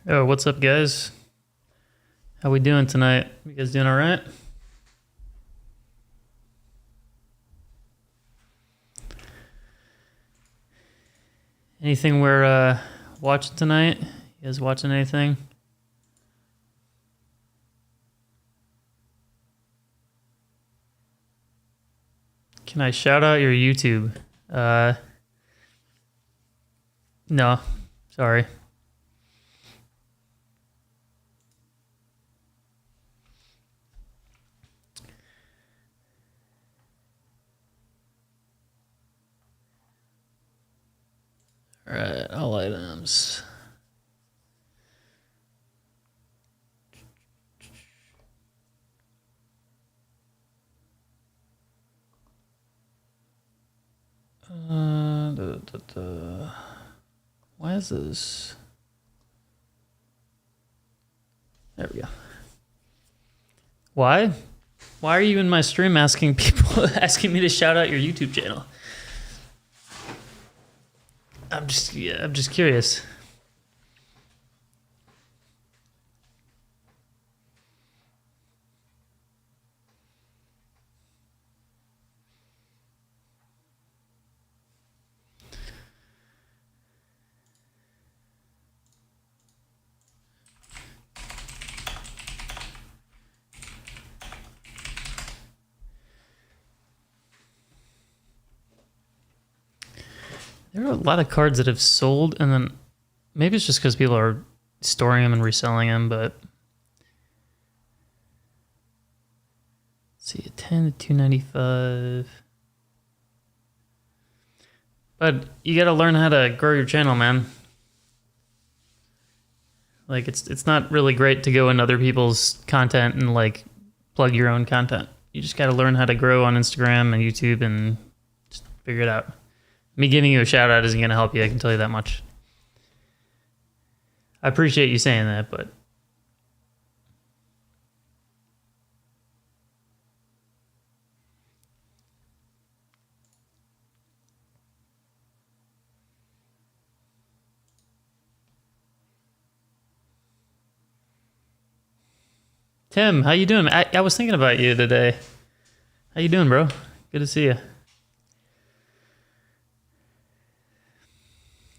Oh, what's up, guys? How we doing tonight? You guys doing all right? Anything we're watching tonight? You guys watching anything? Can I shout out your YouTube? No, sorry. All right, all items. Why is this? There we go. Why? Why are you in my stream asking people, asking me to shout out your YouTube channel? I'm just curious. There are a lot of cards that have sold, and then maybe it's just because people are storing them and reselling them, but let's see, a 10 to 295. But you got to learn how to grow your channel, man. Like it's not really great to go in other people's content and like plug your own content. You just got to learn how to grow on Instagram and YouTube and just figure it out. Me giving you a shout out isn't going to help you, I can tell you that much. I appreciate you saying that, but Tim, how you doing? I was thinking about you today. How you doing, bro? Good to see you.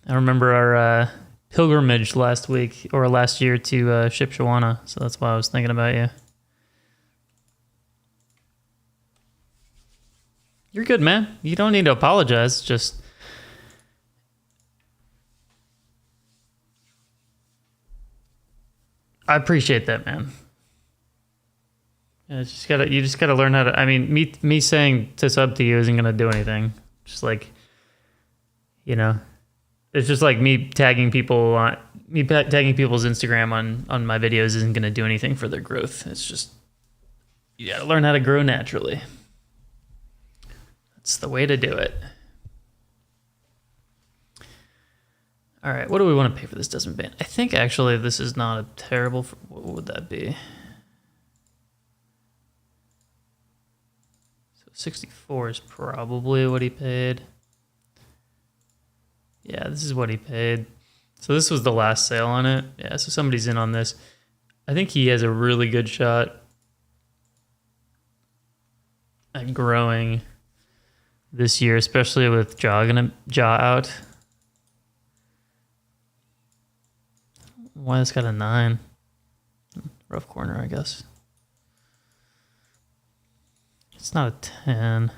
I remember our pilgrimage last week or last year to Shipshawana, so that's why I was thinking about you. You're good, man. You don't need to apologize. Just I appreciate that, man. Yeah, you just gotta learn how to. I mean, me saying to sub to you isn't gonna do anything. Just like, you know. It's just like me tagging people's Instagram on my videos isn't going to do anything for their growth. It's just, you got to learn how to grow naturally. That's the way to do it. All right, what do we want to pay for this doesn't ban? I think actually this is not a terrible, what would that be? So 64 is probably what he paid. Yeah, this is what he paid. So this was the last sale on it. Yeah, so somebody's in on this. I think he has a really good shot at growing this year, especially with Jaw out. Why it's got a 9? Rough corner, I guess. It's not a 10.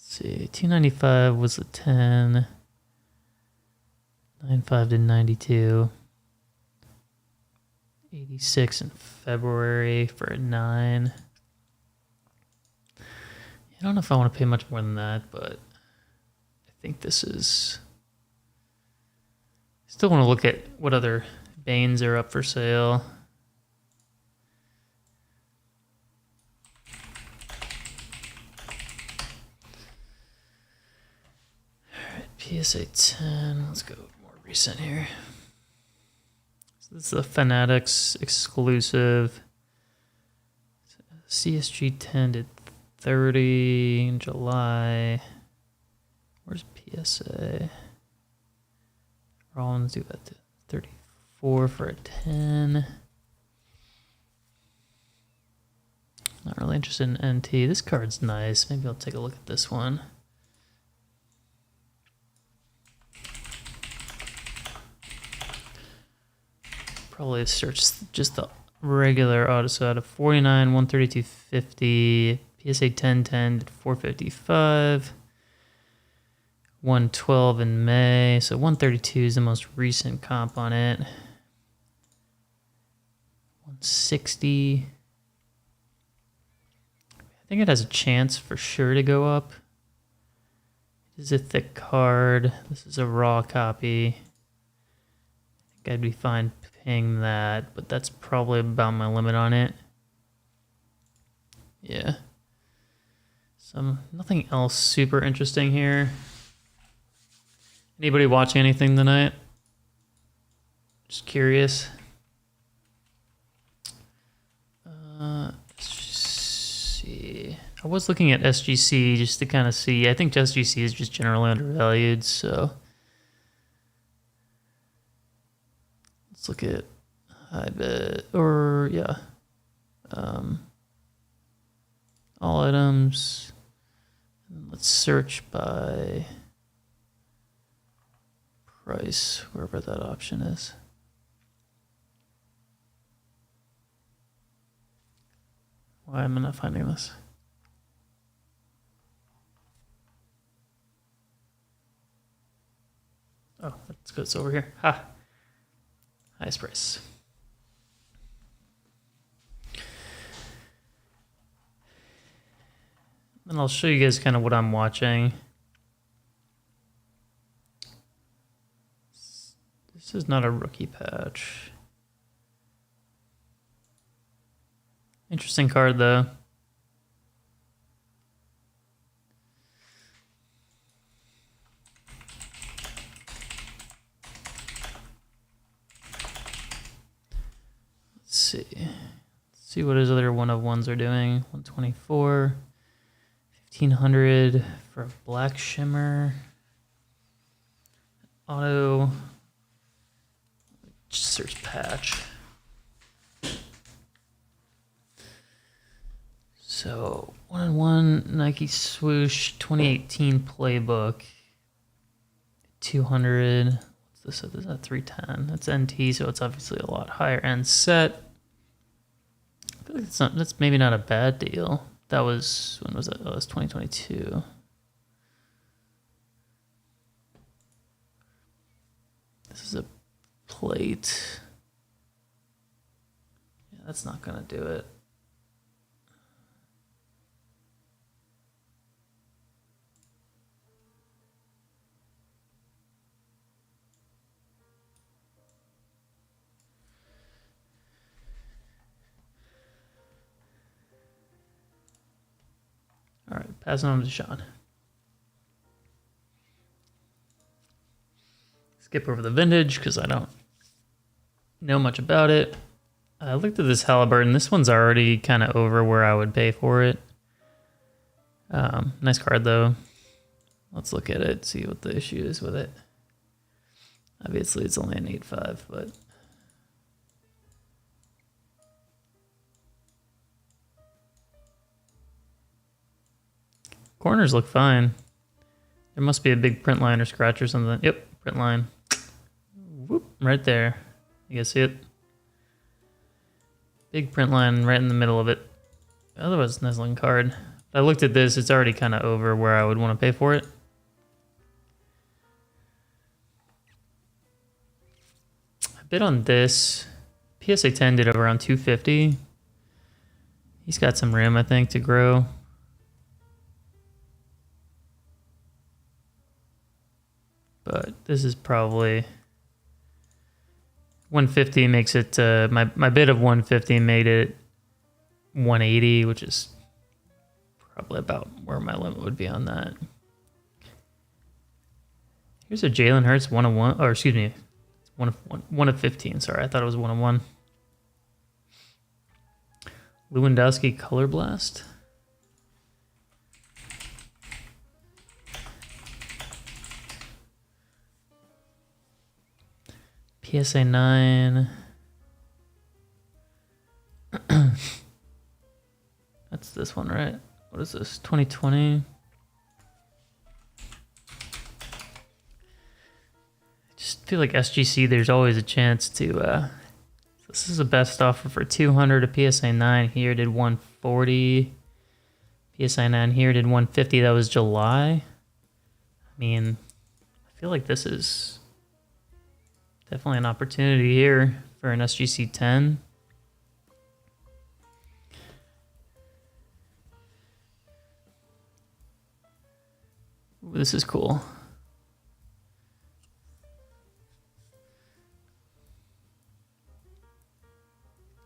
See, 295 was a 10. 95 to 92. 86 in February for a 9. I don't know if I want to pay much more than that, but I think this is... Still want to look at what other Banes are up for sale. PSA 10, let's go more recent here. So this is the Fanatics exclusive. CSG 10 did 30 in July. Where's PSA? Rollins do that to 34. 4 for a 10. Not really interested in NT. This card's nice. Maybe I'll take a look at this one. Probably search just the regular auto. So out of 49, 132.50, PSA 1010 did 455, 112 in May. So 132 is the most recent comp on it. 160. I think it has a chance for sure to go up. It is a thick card. This is a raw copy. I think I'd be fine paying that, but that's probably about my limit on it. Yeah. So nothing else super interesting here. Anybody watching anything tonight? Just curious. I was looking at SGC just to kind of see. I think SGC is just generally undervalued, so let's look at high bid, or yeah, all items. Let's search by price, wherever that option is. Why am I not finding this? Oh, that's good. It's over here. Ha! Highest price. And I'll show you guys kind of what I'm watching. This is not a rookie patch. Interesting card, though. Let's see what his other one of ones are doing. 124, 1500 for a black shimmer. Auto. Just search patch. So 1-on-1 Nike swoosh 2018 playbook. 200. What's this? This is a 310. That's NT, so it's obviously a lot higher end set. I feel like that's maybe not a bad deal. That was, when was that? Oh, it was 2022. This is a plate. Yeah, that's not gonna do it. All right, passing on to Sean. Skip over the vintage because I don't know much about it. I looked at this Halliburton. This one's already kind of over where I would pay for it. Nice card, though. Let's look at it, see what the issue is with it. Obviously, it's only an 8.5, but... Corners look fine. There must be a big print line or scratch or something. Yep, print line. Whoop, right there. You guys see it? Big print line right in the middle of it. Otherwise, nice looking card. I looked at this, it's already kind of over where I would want to pay for it. I bid on this. PSA 10 did around 250. He's got some room, I think, to grow. But this is probably 150 makes it, my bid of 150 made it 180, which is probably about where my limit would be on that. Here's a Jalen Hurts 1-of-1, or excuse me, 1-of-15. Sorry, I thought it was 1-of-1. Lewandowski Color Blast. PSA 9. That's this one, right? What is this? 2020. I just feel like SGC, there's always a chance to. This is the best offer for 200. A PSA 9 here did 140. PSA 9 here did 150. That was July. I mean, I feel like this is definitely an opportunity here for an SGC 10. Ooh, this is cool.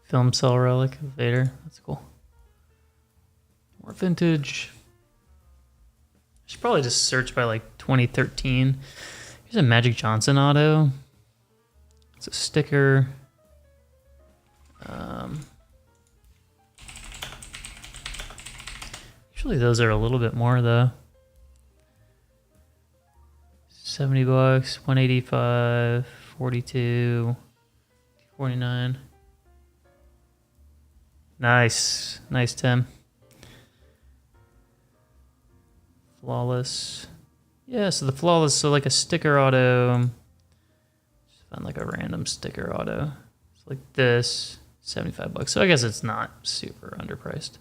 Film cell relic of Vader. That's cool. More vintage. I should probably just search by like 2013. Here's a Magic Johnson auto. It's a sticker. Usually those are a little bit more though. $70, 185, 42, 49. Nice. Nice, Tim. Flawless. Yeah, so the Flawless, so like a sticker auto. Just found like a random sticker auto. It's like this, $75. So I guess it's not super underpriced.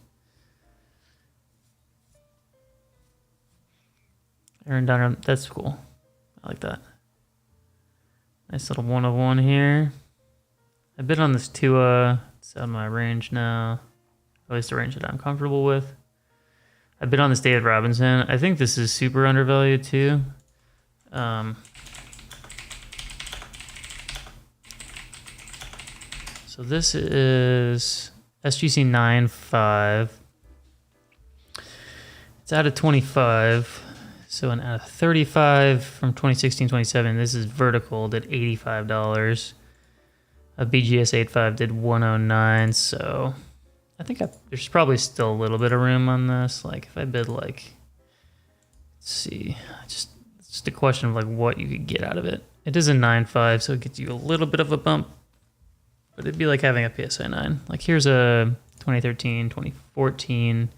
Aaron Donner, that's cool. I like that. Nice little 101 here. I bid on this Tua. It's out of my range now. At least the range that I'm comfortable with. I bid on this David Robinson. I think this is super undervalued too. So this is SGC 9.5. It's out of 25. So an out of 35 from 2016-27. This is vertical, did $85. A BGS 8.5 did 109. So I think there's probably still a little bit of room on this. Like if I bid like, let's see, it's just a question of like what you could get out of it. It is a 9.5, so it gets you a little bit of a bump, but it'd be like having a PSA 9. Like here's a 2013, 2014.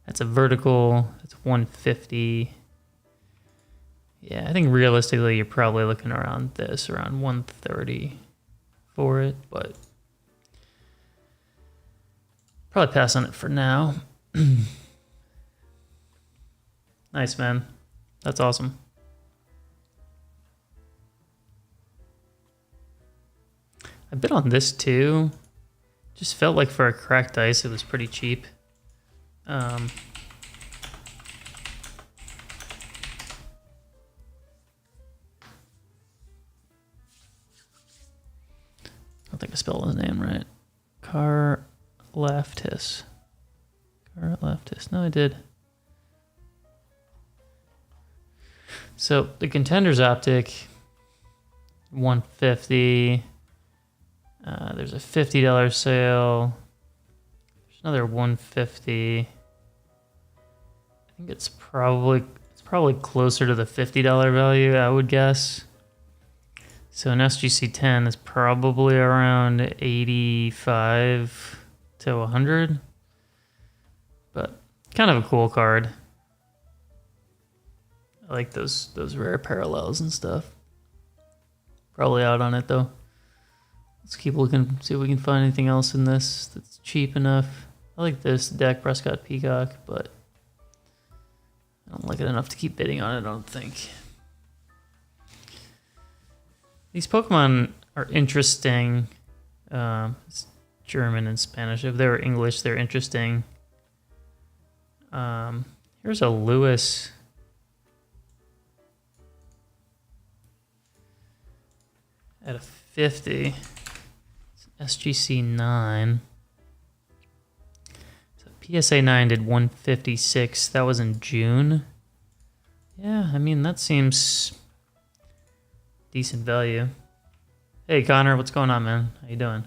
That's a vertical. That's 150. Yeah, I think realistically you're probably looking around this, around 130 for it, but probably pass on it for now. Nice, man. That's awesome. I bid on this too. Just felt like for a cracked ice, it was pretty cheap. I don't think I spelled his name right. Karlaftis. No, I did. So the Contenders Optic, 150. There's a $50 sale. There's another 150. I think it's probably closer to the $50 value, I would guess. So an SGC 10 is probably around 85 to 100, but kind of a cool card. I like those rare parallels and stuff. Probably out on it though. Let's keep looking, see if we can find anything else in this that's cheap enough. I like this Dak Prescott Peacock, but I don't like it enough to keep bidding on it, I don't think. These Pokemon are interesting. It's German and Spanish. If they were English, they're interesting. Here's a Lewis. At a 50. It's an SGC 9. So PSA 9 did 156. That was in June. Yeah, I mean, that seems decent value. Hey Connor, what's going on, man? How you doing?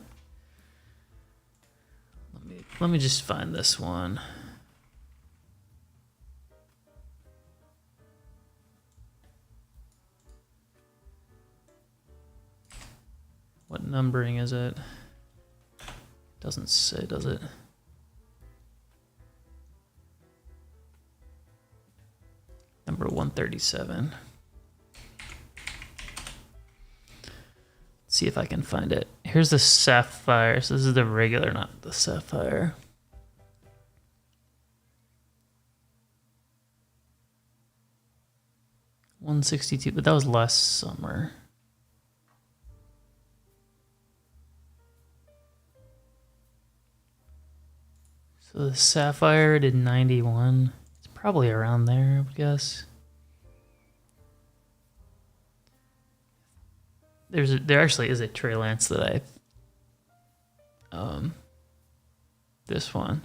Let me just find this one. numbering is it? Doesn't say, does it? Number 137. Let's see if I can find it. Here's the sapphire. So this is the regular, not the sapphire. $162, but that was last summer. So the sapphire did 91. It's probably around there, I would guess. There actually is a Trey Lance that this one.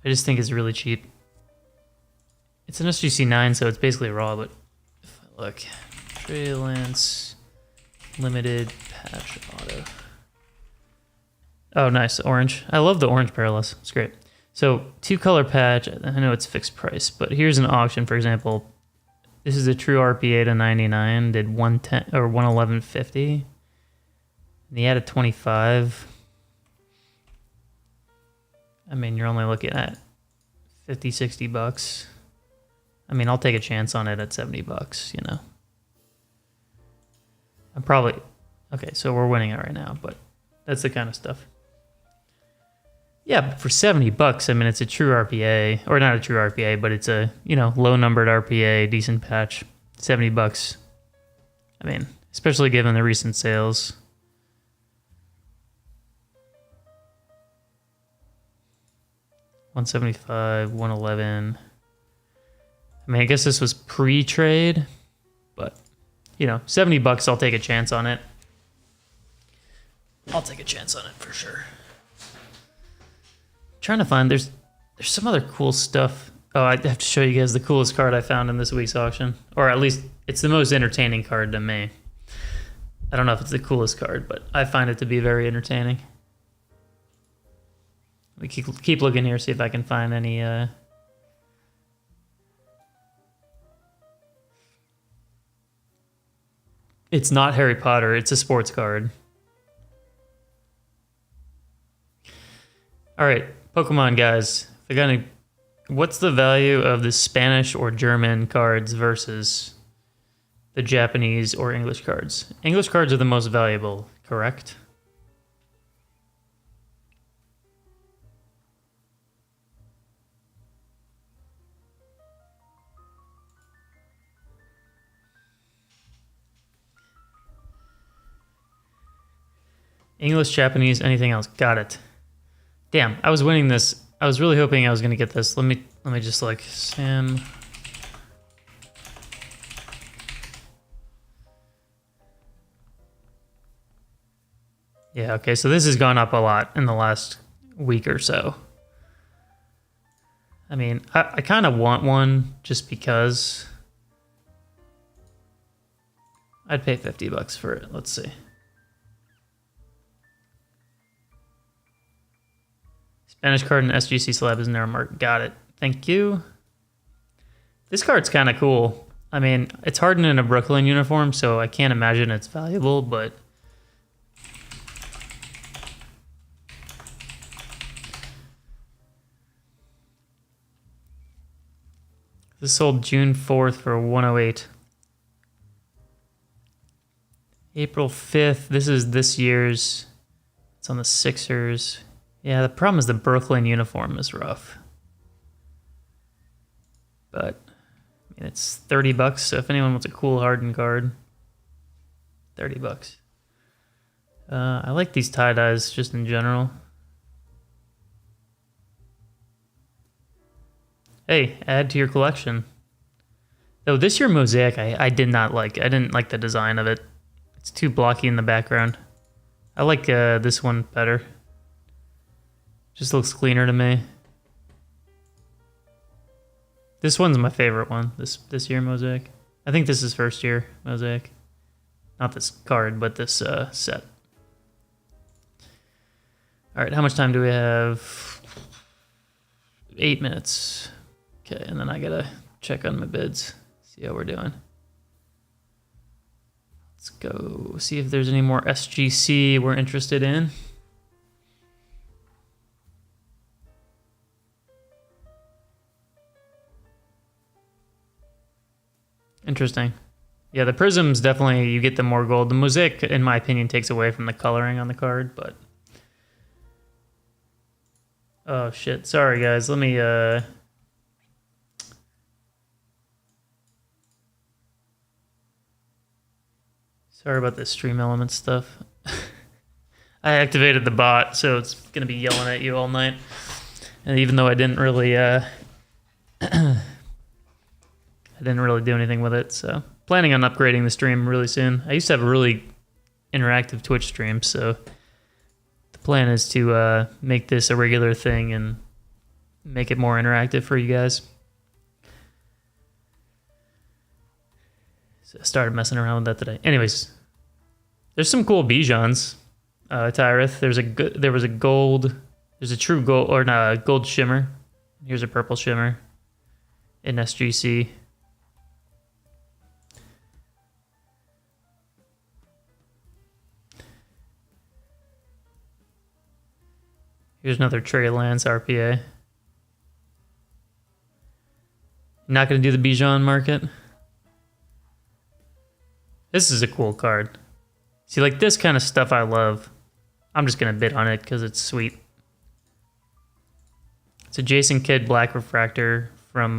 I just think it's really cheap. It's an SGC 9, so it's basically raw, but if I look, Trey Lance limited patch auto. Oh, nice, orange. I love the orange parallels. It's great. So 2-color patch. I know it's fixed price, but here's an auction, for example. This is a true RPA to 99. Did 110 or 111.50. And he had a 25. I mean, you're only looking at 50, 60 bucks. I mean, I'll take a chance on it at 70 bucks, you know. I'm probably okay, so we're winning it right now, but that's the kind of stuff. Yeah, but for 70 bucks, I mean, it's a true RPA, or not a true RPA, but it's a, you know, low numbered RPA, decent patch. 70 bucks. I mean, especially given the recent sales. $175, $111. I mean, I guess this was pre-trade, but, you know, 70 bucks, I'll take a chance on it. I'll take a chance on it for sure. Trying to find, there's some other cool stuff. Oh, I have to show you guys the coolest card I found in this week's auction. Or at least, it's the most entertaining card to me. I don't know if it's the coolest card, but I find it to be very entertaining. We keep looking here, see if I can find any... It's not Harry Potter, it's a sports card. Alright, Pokemon guys. What's the value of the Spanish or German cards versus the Japanese or English cards? English cards are the most valuable, correct? English, Japanese, anything else? Got it. Damn, I was winning this. I was really hoping I was gonna get this. Let me just like Sam. Yeah, okay, so this has gone up a lot in the last week or so. I mean, I kind of want one just because. I'd pay 50 bucks for it. Let's see. Spanish card and SGC slab is narrow mark. Got it. Thank you. This card's kind of cool. I mean, it's hardened in a Brooklyn uniform, so I can't imagine it's valuable, but... This sold June 4th for 108. April 5th. This is this year's. It's on the Sixers. Yeah, the problem is the Brooklyn uniform is rough. But, I mean, it's 30 bucks, so if anyone wants a cool hardened card, 30 bucks. I like these tie-dyes just in general. Hey, add to your collection. Though this year Mosaic, I did not like. I didn't like the design of it. It's too blocky in the background. I like this one better. Just looks cleaner to me. This one's my favorite one, this year Mosaic. I think this is first year Mosaic. Not this card, but this set. All right, how much time do we have? 8 minutes. Okay, and then I gotta check on my bids, see how we're doing. Let's go see if there's any more SGC we're interested in. Interesting. Yeah, the prisms definitely, you get the more gold. The mosaic, in my opinion, takes away from the coloring on the card, but... Oh, shit. Sorry, guys. Let me, Sorry about this Stream Elements stuff. I activated the bot, so it's going to be yelling at you all night. And even though I didn't really, I didn't really do anything with it, so... Planning on upgrading the stream really soon. I used to have a really interactive Twitch stream, so the plan is to make this a regular thing and make it more interactive for you guys. So I started messing around with that today. Anyways, there's some cool Bijans, Tyrith. There was a gold, there's a true gold, or not, a gold shimmer. Here's a purple shimmer in SGC. Here's another Trey Lance RPA. Not going to do the Bijan market. This is a cool card. See, like this kind of stuff I love. I'm just going to bid on it because it's sweet. It's a Jason Kidd Black Refractor from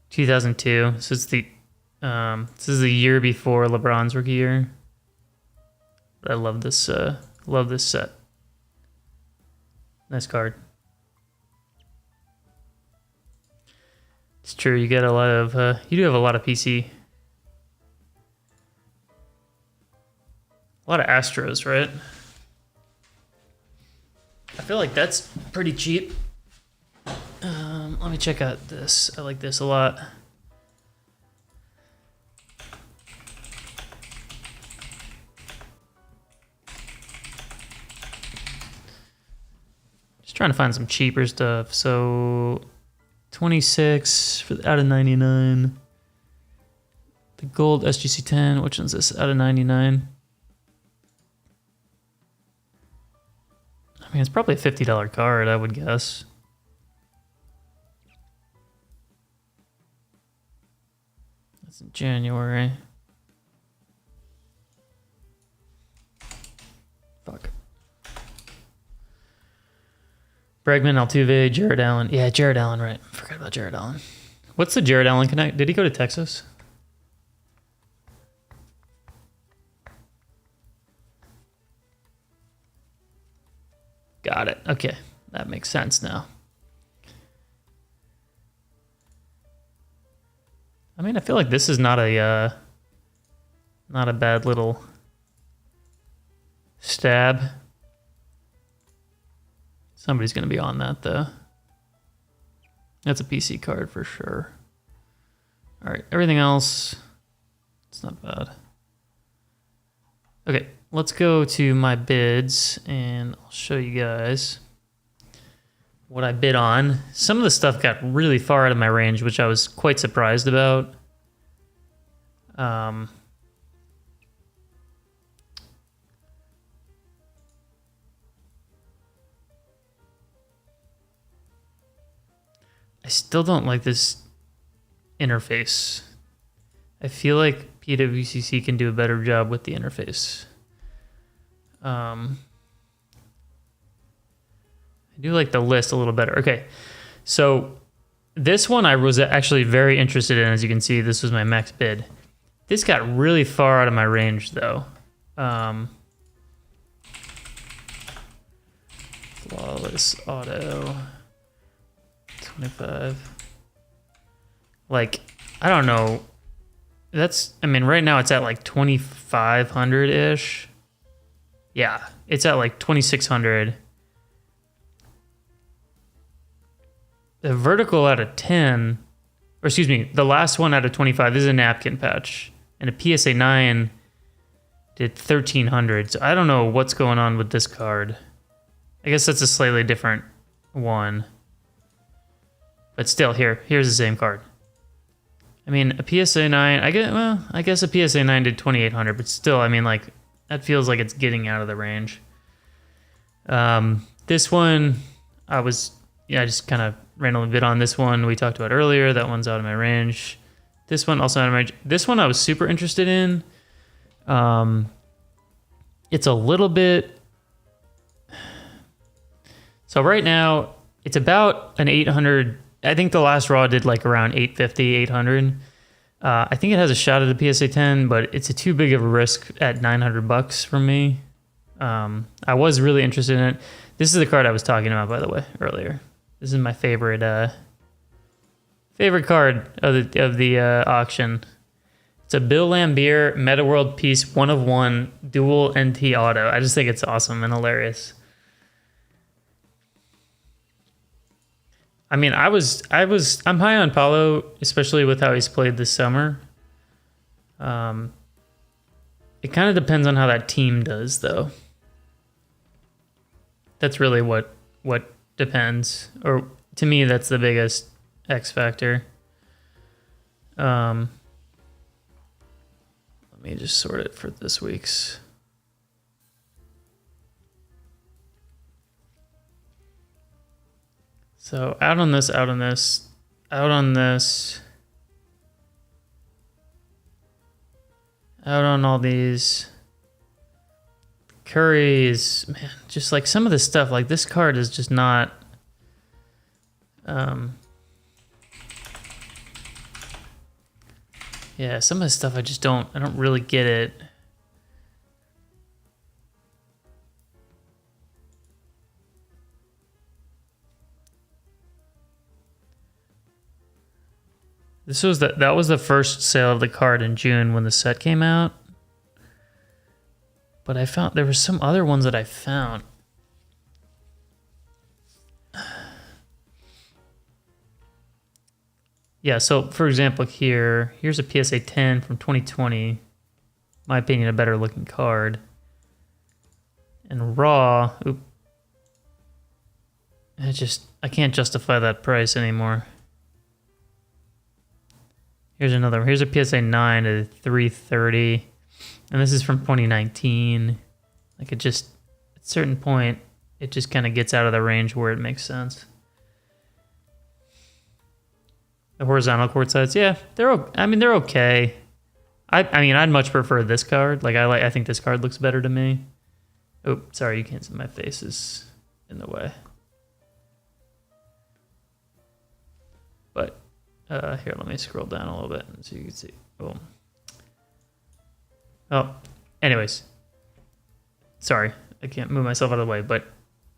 2002. So it's the this is the year before LeBron's rookie year. But I love this set. Nice card. It's true, you get a lot of, you do have a lot of PC. A lot of Astros, right? I feel like that's pretty cheap. Let me check out this. I like this a lot. Trying to find some cheaper stuff. So 26 for out of 99. The gold SGC 10, which one's this? Out of 99. I mean, it's probably a $50 card, I would guess. That's in January. Fuck. Bregman, Altuve, Jared Allen. Yeah, Jared Allen, right. Forgot about Jared Allen. What's the Jared Allen connect? Did he go to Texas? Got it. Okay. That makes sense now. I mean, I feel like this is not a bad little stab. Somebody's going to be on that, though. That's a PC card for sure. All right, everything else, it's not bad. Okay, let's go to my bids, and I'll show you guys what I bid on. Some of the stuff got really far out of my range, which I was quite surprised about. I still don't like this interface. I feel like PWCC can do a better job with the interface. I do like the list a little better. Okay, so this one I was actually very interested in. As you can see, this was my max bid. This got really far out of my range, though. Flawless auto. 25. Like, I don't know. That's, I mean, right now it's at like 2,500-ish. Yeah, it's at like 2,600. The vertical out of 10, or excuse me, the last one out of 25, this is a napkin patch. And a PSA 9 did 1,300. So I don't know what's going on with this card. I guess that's a slightly different one. But still, here's the same card. I mean, a PSA 9, I guess a PSA 9 did 2,800, but still, I mean, like, that feels like it's getting out of the range. This one, I just kind of randomly bid on this one we talked about earlier. That one's out of my range. This one also out of my range. This one I was super interested in. It's a little bit... So right now, it's about an 800... I think the last raw did like around 850, 800. I think it has a shot at a PSA 10, but it's too big of a risk at $900 from me. I was really interested in it. This is the card I was talking about, by the way, earlier. This is my favorite card of the auction. It's a Bill Laimbeer Meta World Peace 1 of 1 dual NT auto. I just think it's awesome and hilarious. I mean, I'm high on Paulo, especially with how he's played this summer. It kind of depends on how that team does, though. That's really what depends, or to me, that's the biggest X factor. Let me just sort it for this week's. So out on this, out on this, out on this, out on all these. Curry is, man, just like some of this stuff, like this card is just not, yeah, some of the stuff I don't really get it. That was the first sale of the card in June when the set came out. But I found there were some other ones that I found. Yeah, so for example here's a PSA 10 from 2020. My opinion, a better looking card. And raw, I can't justify that price anymore. Here's a PSA 9 at 330. And this is from 2019. Like at a certain point, it just kind of gets out of the range where it makes sense. The horizontal court sides, yeah, they're okay. I mean, I'd much prefer this card. Like I think this card looks better to me. Oh, sorry, you can't see my face is in the way. But here, let me scroll down a little bit so you can see. Boom. Oh, anyways. Sorry, I can't move myself out of the way, but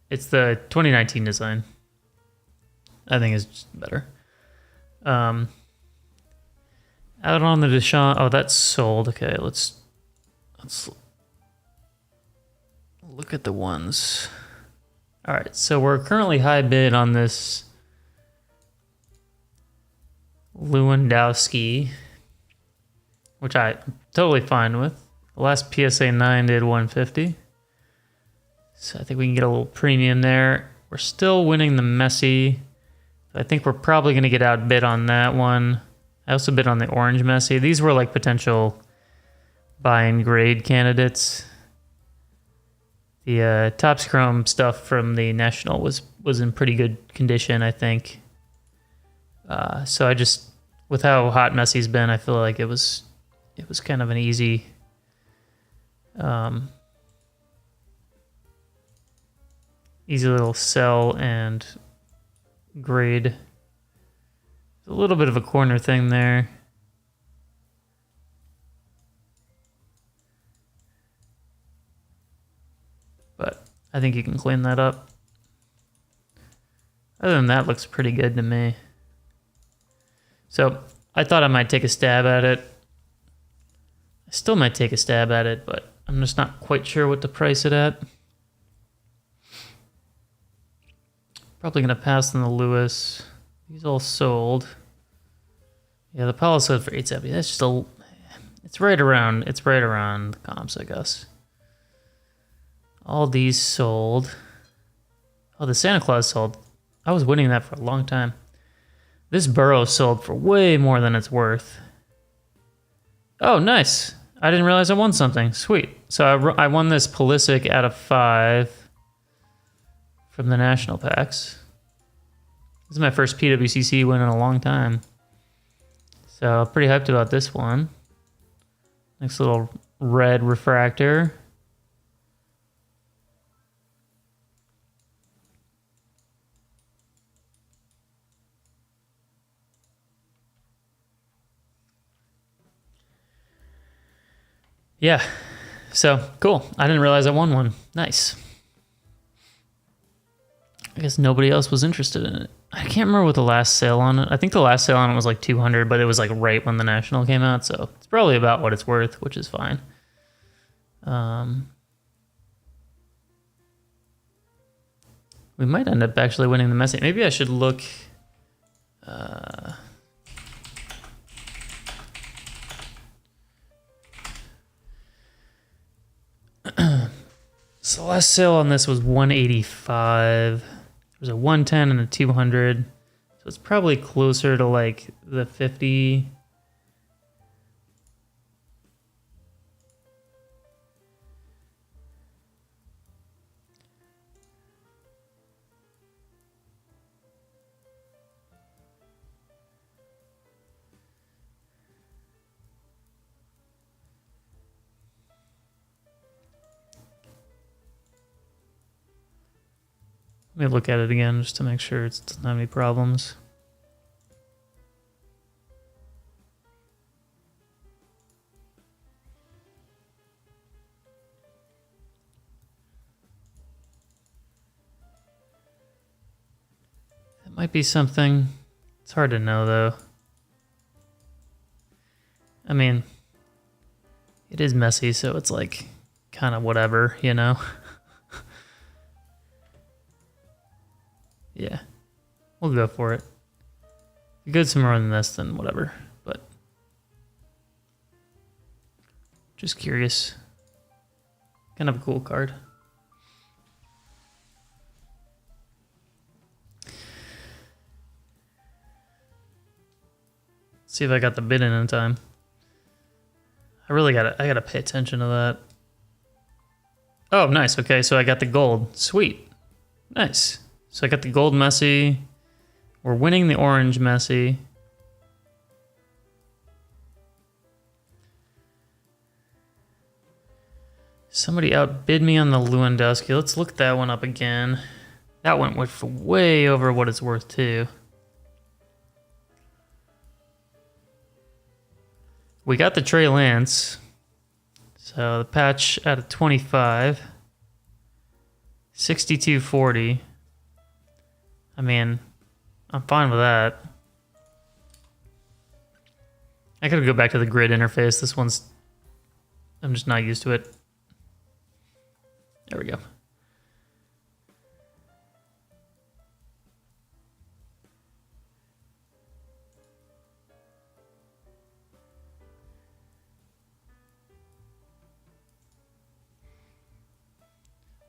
it's the 2019 design. I think it's just better. Out on the Deshaun. Oh, that's sold. Okay, let's look at the ones. All right, so we're currently high bid on this Lewandowski, which I'm totally fine with. The last PSA 9 did 150. So I think we can get a little premium there. We're still winning the Messi. I think we're probably going to get outbid on that one. I also bid on the orange Messi. These were like potential buy and grade candidates. The Topps Chrome stuff from the National was in pretty good condition, I think. So I just, with how hot Messi's been, I feel like it was kind of an easy easy little sell and grade. A little bit of a corner thing there. But I think you can clean that up. Other than that, looks pretty good to me. So I thought I might take a stab at it. I still might take a stab at it, but I'm just not quite sure what to price it at. Probably gonna pass on the Lewis. He's all sold. Yeah, the Paulo sold for 870. That's just it's right around the comps, I guess. All these sold. Oh, the Santa Claus sold. I was winning that for a long time. This burrow sold for way more than it's worth. Oh, nice. I didn't realize I won something. Sweet. So I won this Pulisic out of 5 from the national packs. This is my first PWCC win in a long time. So pretty hyped about this one. Nice little red refractor. Yeah, so cool. I didn't realize I won one. Nice. I guess nobody else was interested in it. I can't remember what the last sale on it. I think the last sale on it was like 200, but it was like right when the national came out, so it's probably about what it's worth, which is fine. We might end up actually winning the Messi. Maybe I should look. So the last sale on this was 185. There's a 110 and a 200. So it's probably closer to like the 50. Let me look at it again just to make sure it doesn't have any problems. That might be something. It's hard to know though. I mean, it is messy, so it's like kind of whatever, you know? Yeah, we'll go for it. If it goes somewhere than this, then whatever. But just curious. Kind of a cool card. See if I got the bid in time. I gotta pay attention to that. Oh, nice. Okay, so I got the gold. Sweet. Nice. So I got the gold Messi. We're winning the orange Messi. Somebody outbid me on the Lewandowski. Let's look that one up again. That went with way over what it's worth too. We got the Trey Lance. So the patch out of 25. 62.40. I mean, I'm fine with that. I gotta go back to the grid interface. This one's... I'm just not used to it. There we go.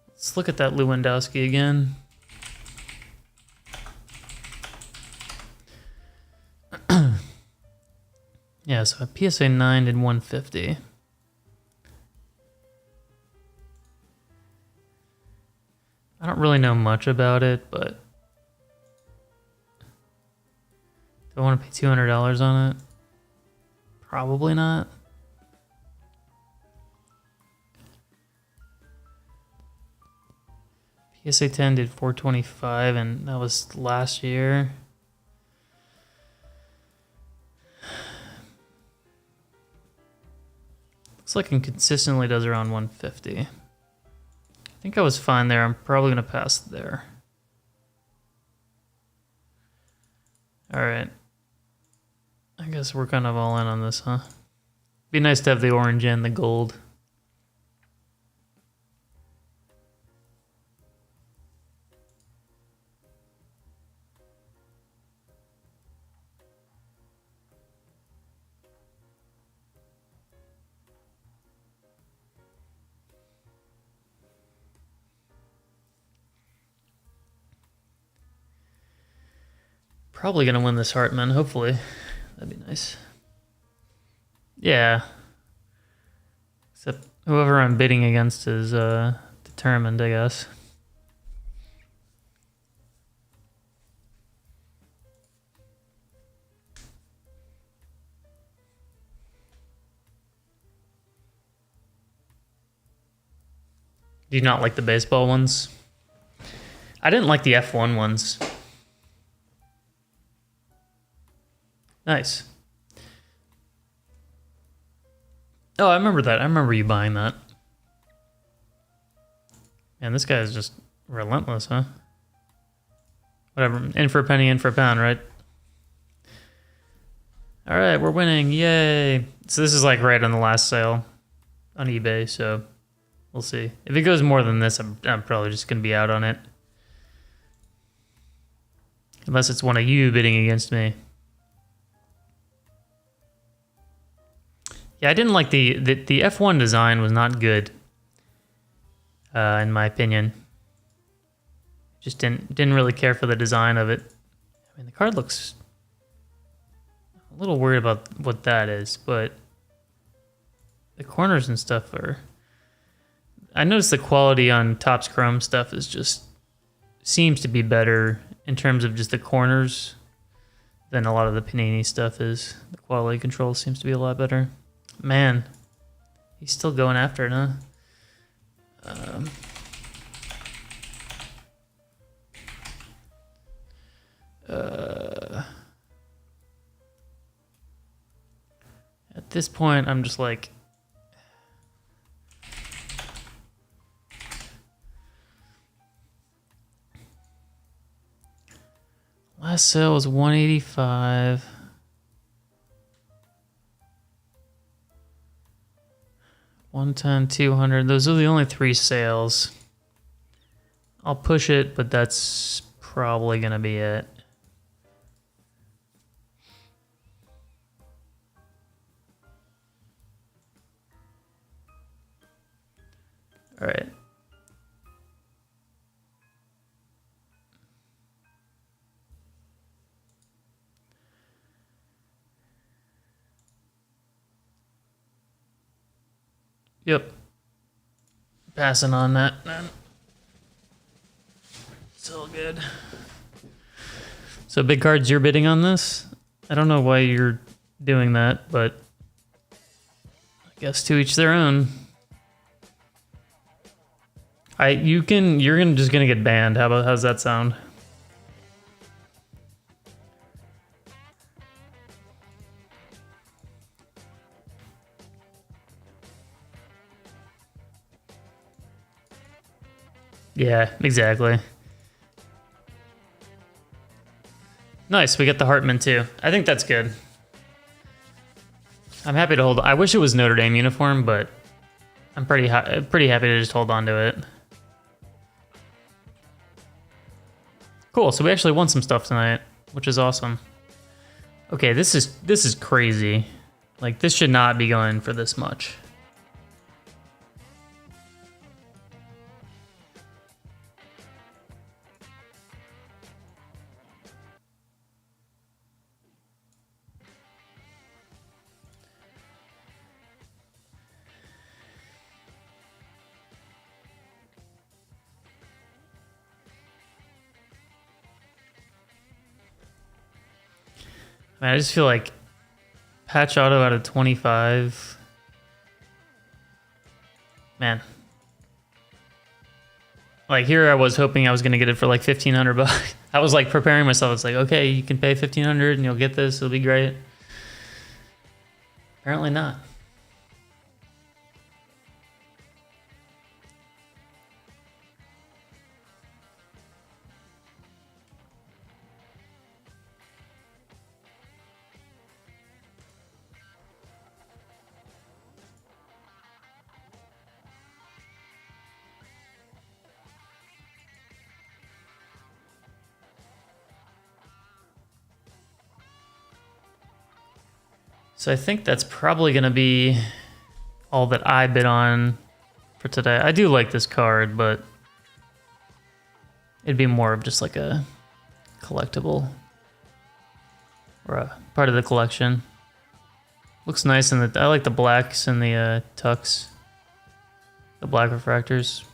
Let's look at that Lewandowski again. Yeah, so a PSA 9 did 150. I don't really know much about it, but do I want to pay $200 on it? Probably not. PSA 10 did 425, and that was last year. Looks like it consistently does around 150. I think I was fine there. I'm probably going to pass there. All right. I guess we're kind of all in on this, huh? Be nice to have the orange and the gold. probably gonna win this Hartman, hopefully. That'd be nice. Yeah. Except whoever I'm bidding against is determined, I guess. Do you not like the baseball ones? I didn't like the F1 ones. Nice. Oh, I remember that. I remember you buying that. Man, this guy is just relentless, huh? Whatever. In for a penny, in for a pound, right? All right, we're winning. Yay. So this is like right on the last sale on eBay, so we'll see. If it goes more than this, I'm probably just going to be out on it. Unless it's one of you bidding against me. Yeah, I didn't like the F1 design was not good, in my opinion. Just didn't really care for the design of it. I mean, the card looks a little worried about what that is, but the corners and stuff are... I noticed the quality on Topps Chrome stuff is just... seems to be better in terms of just the corners than a lot of the Panini stuff is. The quality control seems to be a lot better. Man, he's still going after it, huh? At this point, I'm just like... Last sale was 185. 110, 200. Those are the only 3 sales. I'll push it, but that's probably gonna be it. All right. Yep. Passing on that, man. It's all good. So big cards, you're bidding on this? I don't know why you're doing that, but I guess to each their own. You're just gonna get banned. How's that sound? Yeah, exactly. Nice, we get the Hartman too. I think that's good. I'm happy to hold. I wish it was Notre Dame uniform, but I'm pretty happy to just hold on to it. Cool. So we actually won some stuff tonight, which is awesome. Okay, this is crazy. Like, this should not be going for this much. Man, I just feel like patch auto out of 25. Man. Like, here I was hoping I was going to get it for like 1,500 bucks. I was like preparing myself. It's like, okay, you can pay 1,500 and you'll get this. It'll be great. Apparently not. So I think that's probably going to be all that I bid on for today. I do like this card, but it'd be more of just like a collectible. or a part of the collection. Looks nice, and I like the blacks and the tucks, the black refractors.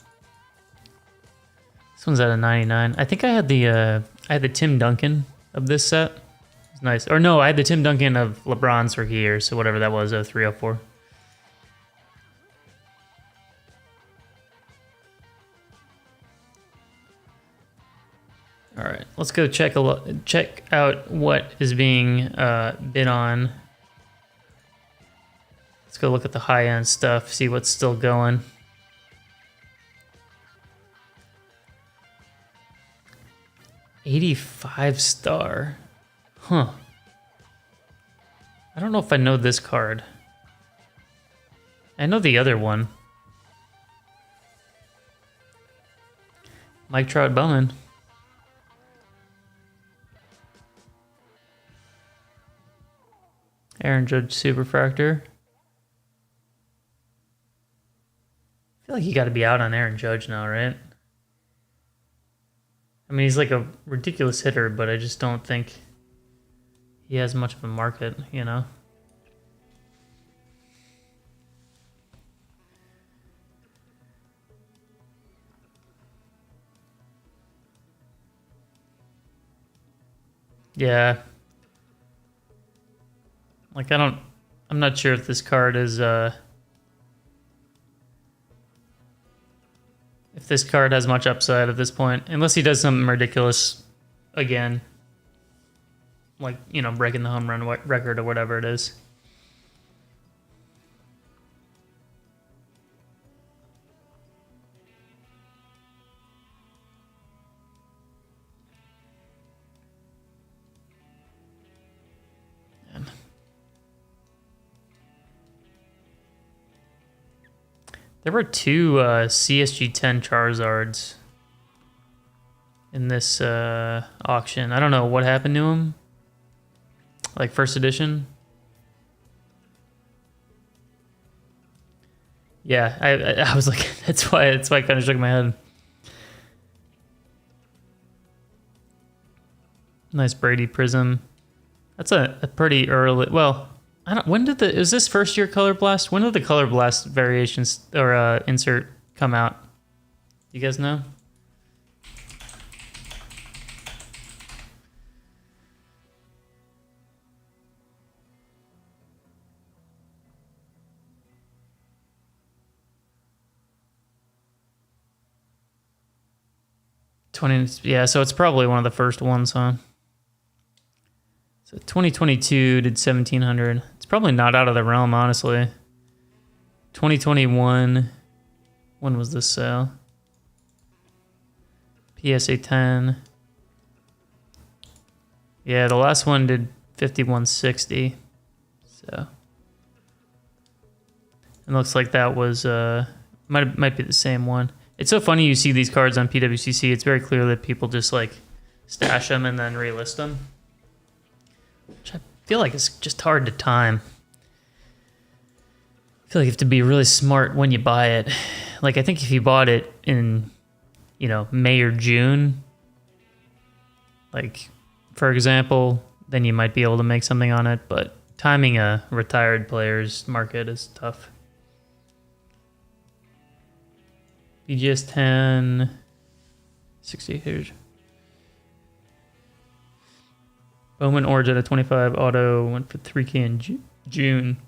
This one's at a 99. I think I had the Tim Duncan of this set. It's nice. Or no, I had the Tim Duncan of LeBron's rookie year, so whatever that was, 03, 04. All right, let's go check out what is being bid on. Let's go look at the high-end stuff, see what's still going. $85 star. Huh. I don't know if I know this card. I know the other one. Mike Trout Bowman. Aaron Judge Superfractor. I feel like you got to be out on Aaron Judge now, right? I mean, he's like a ridiculous hitter, but I just don't think he has much of a market, you know? Yeah. Like, I'm not sure if this card is, if this card has much upside at this point, unless he does something ridiculous again. Like, you know, breaking the home run record or whatever it is. Man. There were two CSG 10 Charizards in this auction. I don't know what happened to them. Like first edition. Yeah, I was like, that's why I kind of shook my head. Nice Brady Prism. That's a pretty early. Well, I don't. When did is this first year Color Blast? When did the Color Blast variations or insert come out? You guys know? Yeah, so it's probably one of the first ones, huh? So 2022 did 1,700. It's probably not out of the realm, honestly. 2021, when was this sale? PSA 10. Yeah, the last one did 5,160. So it looks like that was might be the same one. It's so funny you see these cards on PWCC. It's very clear that people just like stash them and then relist them. Which I feel like it's just hard to time. I feel like you have to be really smart when you buy it. Like I think if you bought it in, you know, May or June, like for example, then you might be able to make something on it. But timing a retired player's market is tough. BGS 10, 68. Bowman Origin at 25 auto went for 3K in June.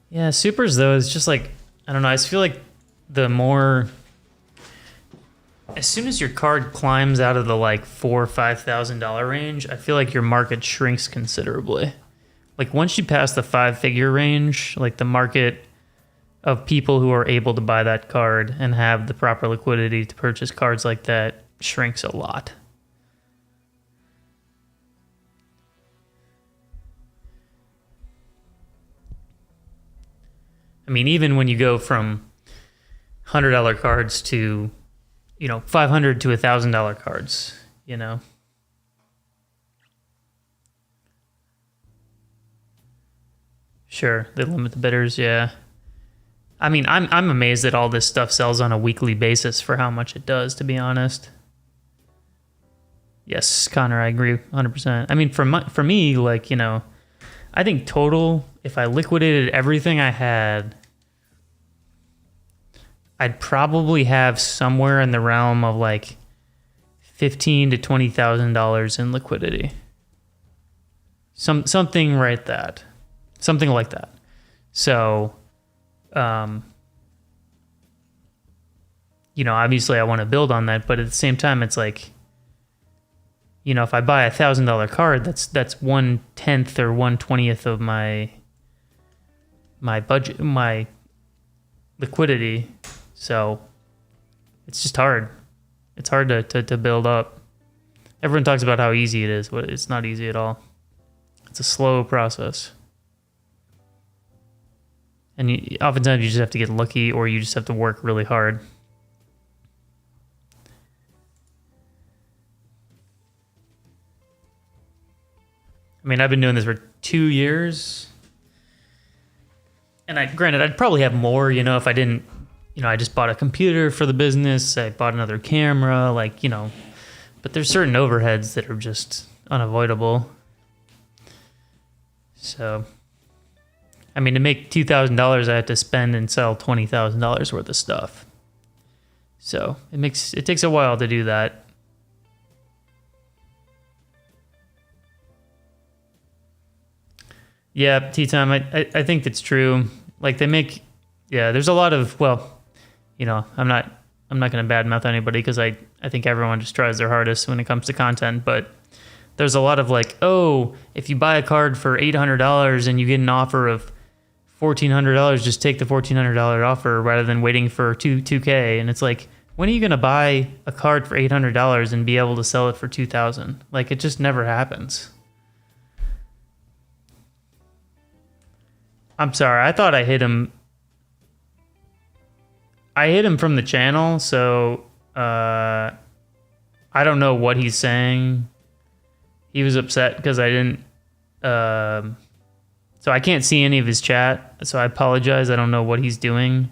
Yeah, supers though is just like, I don't know. I just feel like the more, as soon as your card climbs out of the like $4,000 or $5,000 range, I feel like your market shrinks considerably. Like once you pass the 5-figure range, like the market of people who are able to buy that card and have the proper liquidity to purchase cards like that shrinks a lot. I mean, even when you go from $100 cards to, you know, $500 to $1,000 cards, you know. Sure, they limit the bidders, yeah. I mean, I'm amazed that all this stuff sells on a weekly basis for how much it does, to be honest. Yes, Connor, I agree 100%. I mean, for me, like, I think total, if I liquidated everything I had, I'd probably have somewhere in the realm of like $15,000 to $20,000 in liquidity. Something like that. So, obviously I want to build on that, but at the same time, it's like, if I buy $1,000 card, that's 1/10 or 1/20th of my budget, my liquidity. So it's just hard. It's hard to build up. Everyone talks about how easy it is, but it's not easy at all. It's a slow process. And oftentimes you just have to get lucky, or you just have to work really hard. I mean, I've been doing this for 2 years. And granted, I'd probably have more, if I didn't, I just bought a computer for the business. I bought another camera, but there's certain overheads that are just unavoidable. So, I mean, to make $2,000, I have to spend and sell $20,000 worth of stuff. So it takes a while to do that. Yeah, tea time. I think it's true. Like there's a lot of, I'm not going to badmouth anybody, because I think everyone just tries their hardest when it comes to content, but there's a lot of like, oh, if you buy a card for $800 and you get an offer of $1,400, just take the $1,400 offer rather than waiting for $2K. And it's like, when are you going to buy a card for $800 and be able to sell it for $2,000? Like, it just never happens. I'm sorry. I thought I hit him. I hit him from the channel, so I don't know what he's saying. He was upset because I didn't. So I can't see any of his chat, so I apologize. I don't know what he's doing.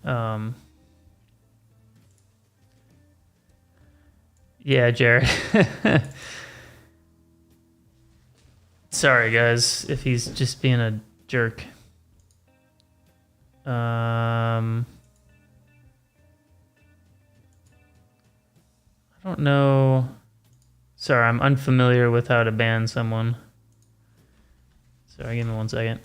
Yeah, Jared. Sorry, guys, if he's just being a jerk. I don't know. Sorry, I'm unfamiliar with how to ban someone. Sorry, give me 1 second.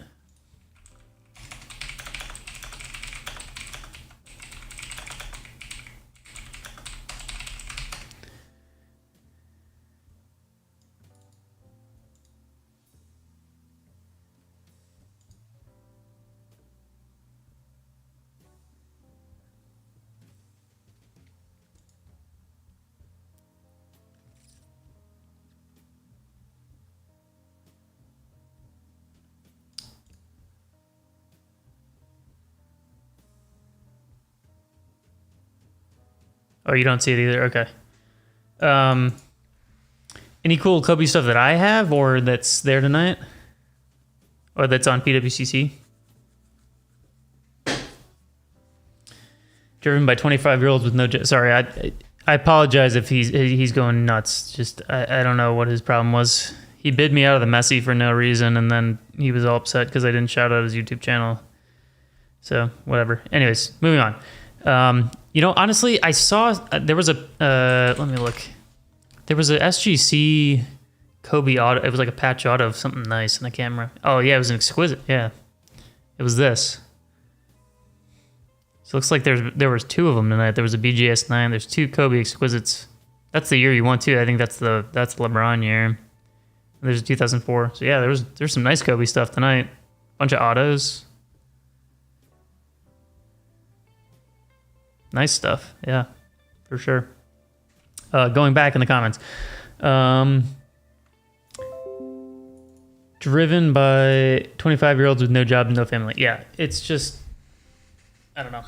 Oh, you don't see it either? Okay. Any cool Kobe stuff that I have or that's there tonight? Or that's on PWCC? Driven by 25-year-olds with no... Sorry, I apologize if he's going nuts. Just, I don't know what his problem was. He bid me out of the messy for no reason, and then he was all upset because I didn't shout out his YouTube channel. So, whatever. Anyways, moving on. Honestly, I saw there was a let me look. There was a SGC Kobe auto. It was like a patch auto of something nice in the camera. Oh yeah, it was an exquisite. Yeah, it was this. So it looks like there was 2 of them tonight. There was a BGS 9. There's 2 Kobe exquisites. That's the year you want too. I think that's LeBron year. There's a 2004. So yeah, there's some nice Kobe stuff tonight. Bunch of autos. Nice stuff. Yeah, for sure. Going back in the comments. Driven by 25-year-olds with no job and no family. Yeah, it's just, I don't know.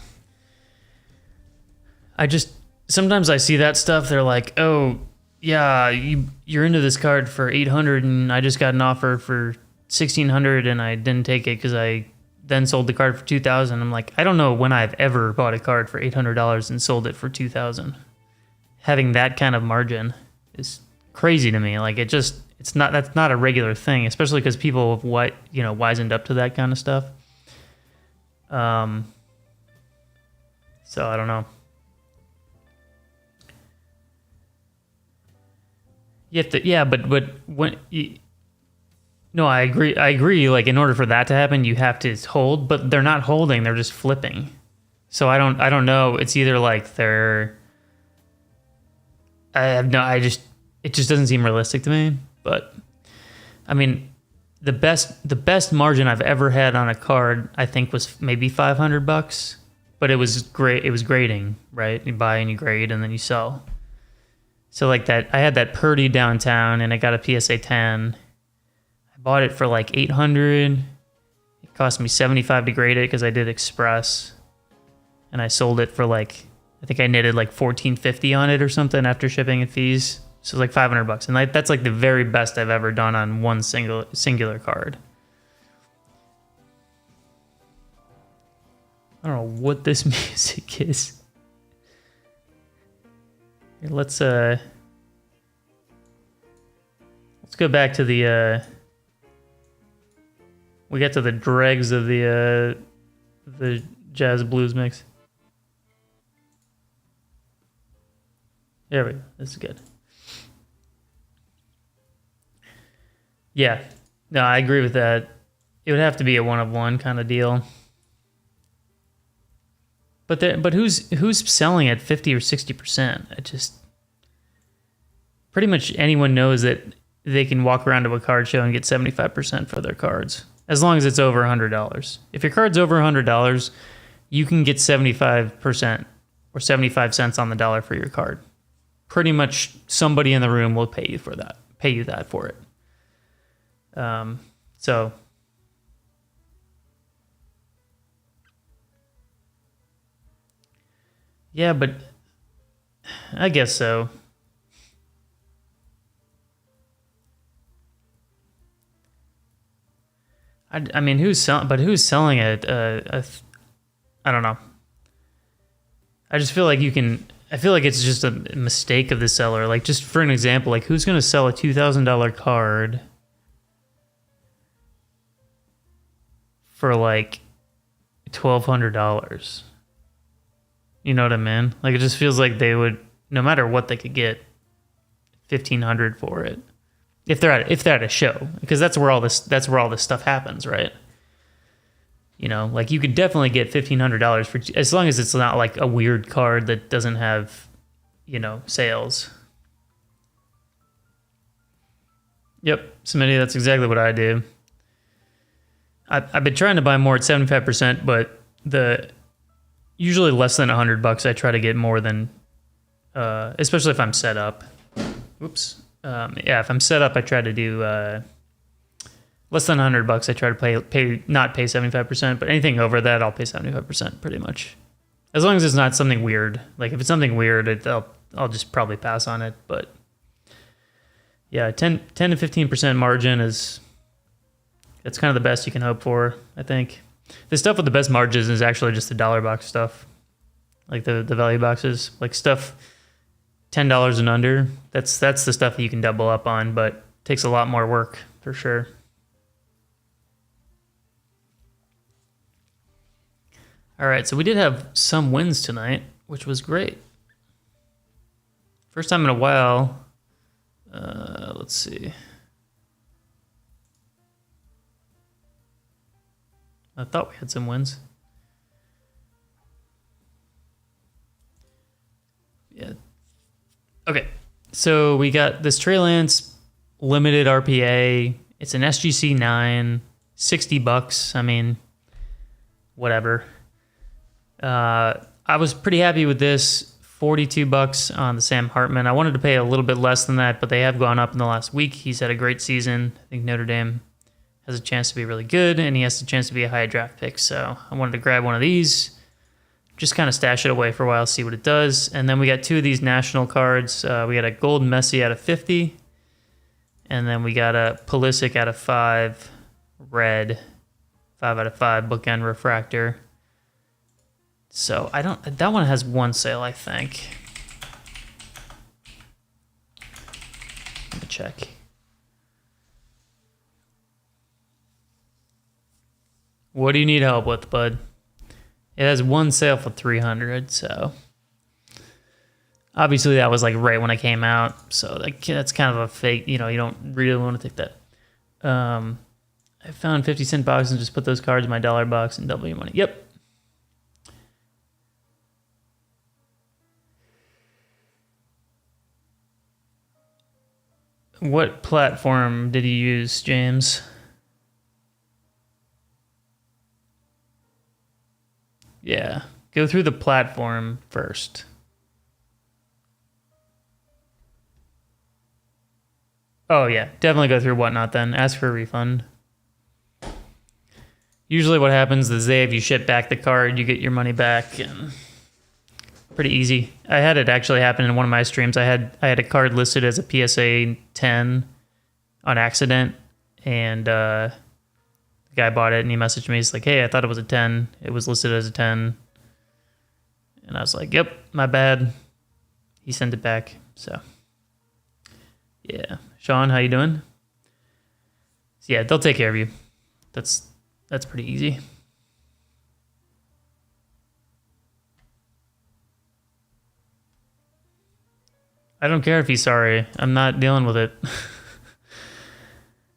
Sometimes I see that stuff. They're like, oh, yeah, you're into this card for $800 and I just got an offer for $1,600 and I didn't take it because I then sold the card for $2,000. I'm like, I don't know when I've ever bought a card for $800 and sold it for $2,000. having that kind of margin is crazy to me. Like that's not a regular thing, especially because people have wisened up to that kind of stuff. So I don't know. You have to, yeah, but when no, I agree. Like in order for that to happen, you have to hold, but they're not holding; they're just flipping. So I don't know. It's either like it just doesn't seem realistic to me. But I mean, the best margin I've ever had on a card, I think, was maybe $500, but it was great. It was grading, right? You buy and you grade, and then you sell. So like that, I had that Purdy downtown, and I got a PSA 10. I bought it for like $800. It cost me $75 to grade it because I did express, and I sold it for like, I think I netted like $14.50 on it or something after shipping and fees. So it's like $500, and that's like the very best I've ever done on one singular card. I don't know what this music is. Here, let's go back to the we got to the dregs of the jazz blues mix. There we go. This is good. Yeah. No, I agree with that. It would have to be a one of one kind of deal. But who's selling at 50 or 60%? It just pretty much anyone knows that they can walk around to a card show and get 75% for their cards, as long as it's over $100. If your card's over $100, you can get 75% or 75 cents on the dollar for your card. Pretty much somebody in the room will pay you that for it. So yeah, but I guess so. I mean, who's selling it? I don't know. I just feel like I feel like it's just a mistake of the seller. Like, just for an example, like who's going to sell a $2,000 card for like $1,200? You know what I mean? Like, it just feels like they would, no matter what, they could get $1,500 for it if they're at a show, because that's where all this stuff happens, right? You know, like you could definitely get $1,500 for, as long as it's not like a weird card that doesn't have, sales. Yep, Smitty, that's exactly what I do. I've been trying to buy more at 75%, but usually less than $100, I try to get more than, especially if I'm set up. Oops. If I'm set up, I try to do less than $100. I try to not pay 75%, but anything over that, I'll pay 75% pretty much. As long as it's not something weird. Like if it's something weird, I'll just probably pass on it. But yeah, 10 to 15% margin it's kind of the best you can hope for, I think. The stuff with the best margins is actually just the dollar box stuff, like the value boxes, like stuff $10 and under. That's the stuff that you can double up on, but it takes a lot more work for sure. All right, so we did have some wins tonight, which was great. First time in a while. Let's see. I thought we had some wins. Yeah. Okay. So we got this Trey Lance limited RPA. It's an SGC 9, $60. I mean, whatever. I was pretty happy with this. $42 on the Sam Hartman. I wanted to pay a little bit less than that, but they have gone up in the last week. He's had a great season. I think Notre Dame has a chance to be really good, and he has a chance to be a high draft pick. So I wanted to grab one of these, just kind of stash it away for a while, see what it does. And then we got two of these national cards. We got a gold Messi out of 50, and then we got a Pulisic out of 5, red, 5 out of 5, bookend refractor. So that one has one sale, I think. Let me check. What do you need help with, bud? It has one sale for 300, so obviously that was like right when I came out, so that's kind of a fake. You don't really want to take that. I found 50-cent boxes and just put those cards in my dollar box and double your money. Yep. What platform did you use, James? Yeah, go through the platform first. Oh yeah, definitely go through Whatnot then. Ask for a refund. Usually what happens is if you ship back the card, you get your money back. And pretty easy. I had it actually happen in one of my streams. I had a card listed as a PSA 10 on accident, and the guy bought it and he messaged me. He's like, "Hey, I thought it was a 10. It was listed as a 10." And I was like, "Yep, my bad." He sent it back. So yeah. Sean, how you doing? So yeah, they'll take care of you. That's pretty easy. I don't care if he's sorry. I'm not dealing with it.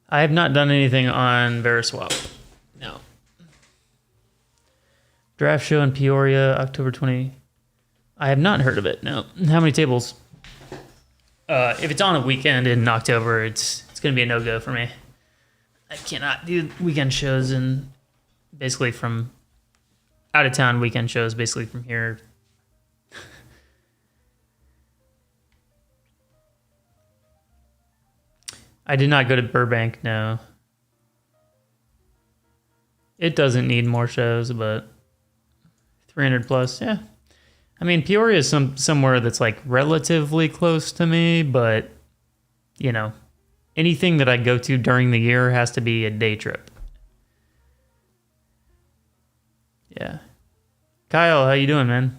I have not done anything on Veriswap. No. Draft show in Peoria, October 20. I have not heard of it. No. How many tables? If it's on a weekend in October, it's going to be a no-go for me. I cannot do weekend shows and basically from out-of-town weekend shows, basically from here. I did not go to Burbank, no. It doesn't need more shows, but 300 plus, yeah. I mean, Peoria is somewhere that's like relatively close to me, but anything that I go to during the year has to be a day trip. Yeah. Kyle, how you doing, man?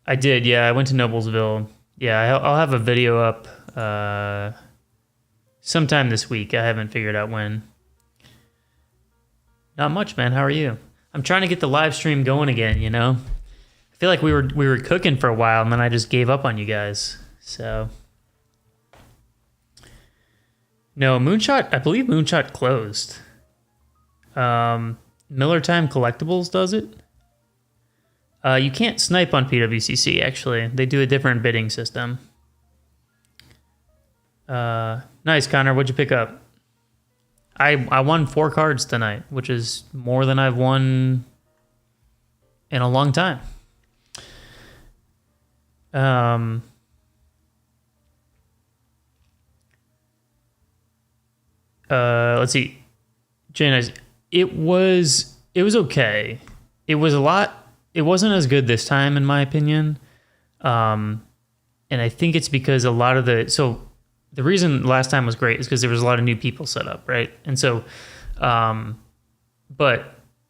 I did, yeah. I went to Noblesville. Yeah, I'll have a video up sometime this week. I haven't figured out when. Not much, man. How are you? I'm trying to get the live stream going again, I feel like we were cooking for a while and then I just gave up on you guys. So no, Moonshot, I believe Moonshot closed. Miller Time Collectibles does it. You can't snipe on PWCC, actually. They do a different bidding system. Nice, Connor. What'd you pick up? I won 4 cards tonight, which is more than I've won in a long time. Let's see. Jane, it was okay. It wasn't as good this time, in my opinion. And I think it's because a lot of the reason last time was great is because there was a lot of new people set up, right? And so, but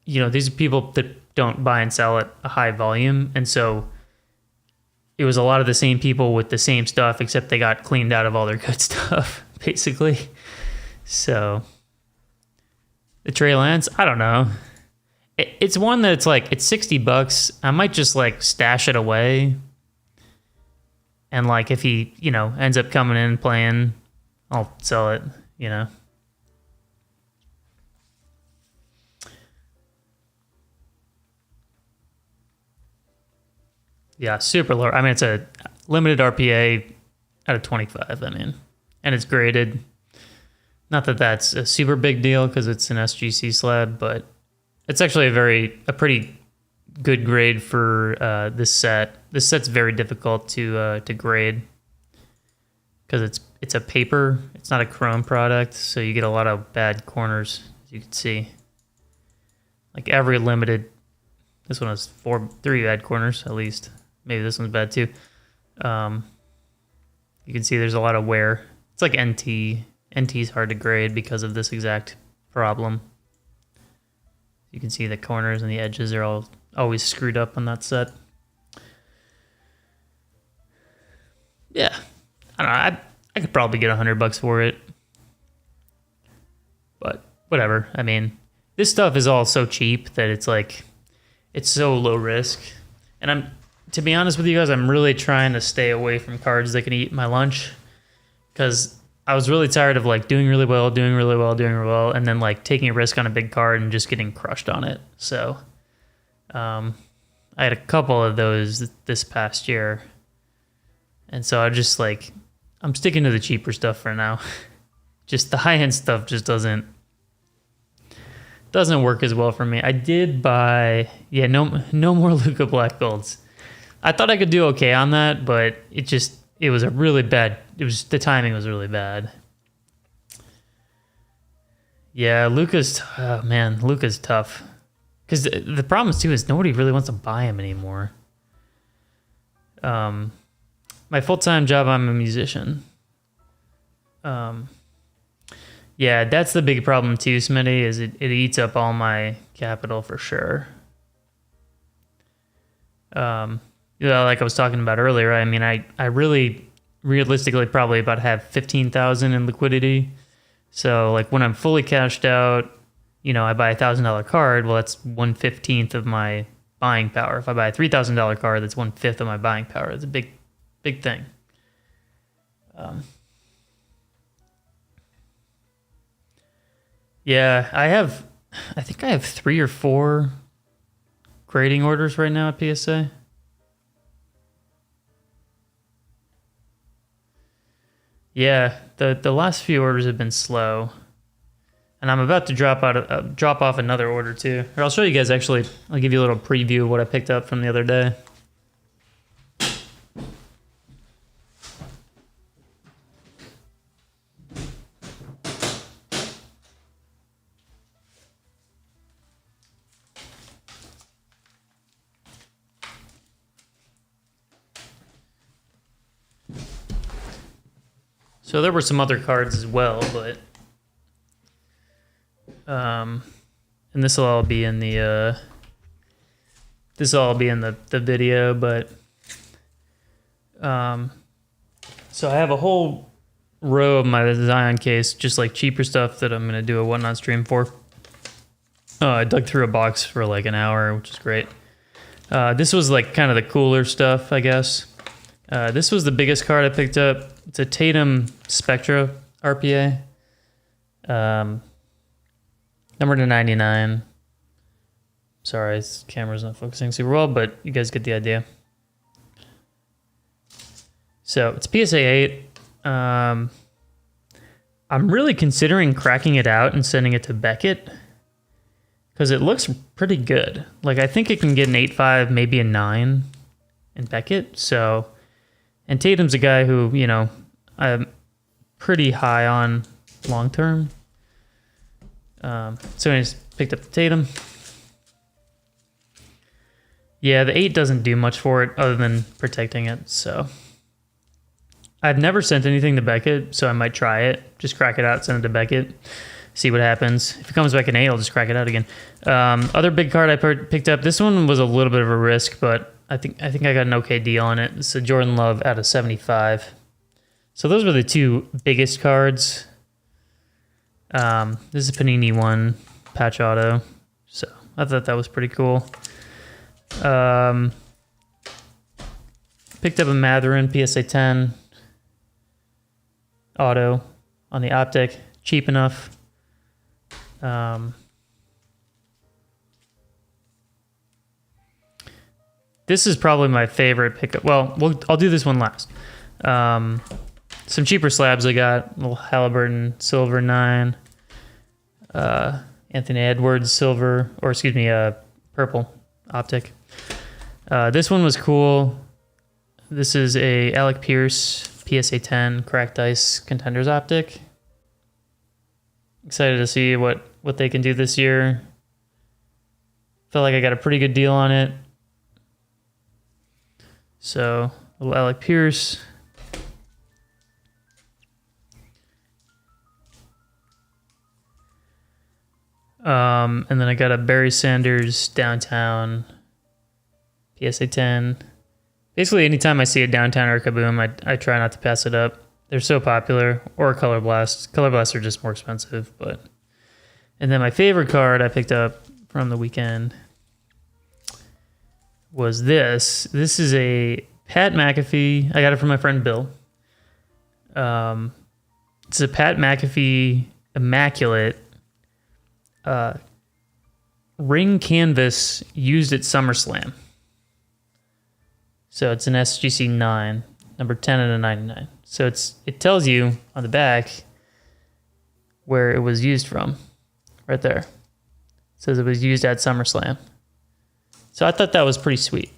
these are people that don't buy and sell at a high volume. And so it was a lot of the same people with the same stuff, except they got cleaned out of all their good stuff, basically. So the Trey Lance, I don't know. It's one that's like, it's $60. I might just like stash it away. And like, if he, ends up coming in and playing, I'll sell it, Yeah, super low. I mean, it's a limited RPA out of 25, and it's graded. Not that that's a super big deal because it's an SGC slab, but it's actually a pretty good grade for this set. This set's very difficult to grade because it's a paper. It's not a chrome product, so you get a lot of bad corners, as you can see. Like every limited, this one has 3 bad corners at least. Maybe this one's bad too. You can see there's a lot of wear. It's like NT. NT's hard to grade because of this exact problem. You can see the corners and the edges are always screwed up on that set. Yeah, I don't know. I could probably get $100 for it, but whatever. I mean, this stuff is all so cheap that it's like, it's so low risk. And to be honest with you guys, I'm really trying to stay away from cards that can eat my lunch, because I was really tired of like doing really well, and then like taking a risk on a big card and just getting crushed on it. So, I had a couple of those this past year. And so I'm sticking to the cheaper stuff for now. Just the high-end stuff just doesn't work as well for me. I did buy, no more Luka Black Golds. I thought I could do okay on that, but it was a really bad, the timing was really bad. Yeah, Luka's tough. Because the problem too is nobody really wants to buy him anymore. My full-time job, I'm a musician. Yeah, that's the big problem too, Smitty, is it eats up all my capital for sure. Like I was talking about earlier, I mean, I really realistically probably about have 15,000 in liquidity. So like when I'm fully cashed out, I buy $1,000 card, well, that's 1/15 of my buying power. If I buy a $3,000 card, that's 1/5 of my buying power. It's a big thing. Yeah, I think I have 3 or 4 grading orders right now at PSA. Yeah, the last few orders have been slow, and I'm about to drop off another order too. Or I'll show you guys. Actually, I'll give you a little preview of what I picked up from the other day. So there were some other cards as well, but and this will all be in the video, but so I have a whole row of my Zion case, just like cheaper stuff that I'm gonna do a whatnot stream for. I dug through a box for like an hour, which is great. This was like kind of the cooler stuff, I guess. This was the biggest card I picked up. It's a Tatum Spectra RPA. Number to 99. Sorry, this camera's not focusing super well, but you guys get the idea. So it's PSA 8. I'm really considering cracking it out and sending it to Beckett, because it looks pretty good. Like, I think it can get an 8.5, maybe a 9 in Beckett. So, and Tatum's a guy who, I'm pretty high on long term. So I just picked up the Tatum. Yeah, the 8 doesn't do much for it other than protecting it. So I've never sent anything to Beckett, so I might try it. Just crack it out, send it to Beckett, see what happens. If it comes back an 8, I'll just crack it out again. Other big card I picked up. This one was a little bit of a risk, but I think I got an okay deal on it. It's a Jordan Love out of 75. So those were the 2 biggest cards. This is a Panini one, patch auto. So I thought that was pretty cool. Picked up a Matherin PSA 10 auto on the optic, cheap enough. This is probably my favorite pickup. Well, I'll do this one last. Some cheaper slabs I got. Little Halliburton Silver 9. Anthony Edwards Silver, purple optic. This one was cool. This is a Alec Pierce PSA 10 cracked ice contenders optic. Excited to see what they can do this year. Felt like I got a pretty good deal on it. So, a little Alec Pierce. And then I got a Barry Sanders downtown PSA 10. basically anytime I see a Downtown or a Kaboom, I try not to pass it up. They're so popular. Or Color Blast. Color Blasts are just more expensive, but. And then my favorite card I picked up from the weekend was this. This is a Pat McAfee. I got it from my friend Bill. It's a Pat McAfee Immaculate ring canvas used at SummerSlam. So it's an SGC 9, number 10 and a 99. So it tells you on the back where it was used from, right there. It says it was used at SummerSlam. So I thought that was pretty sweet.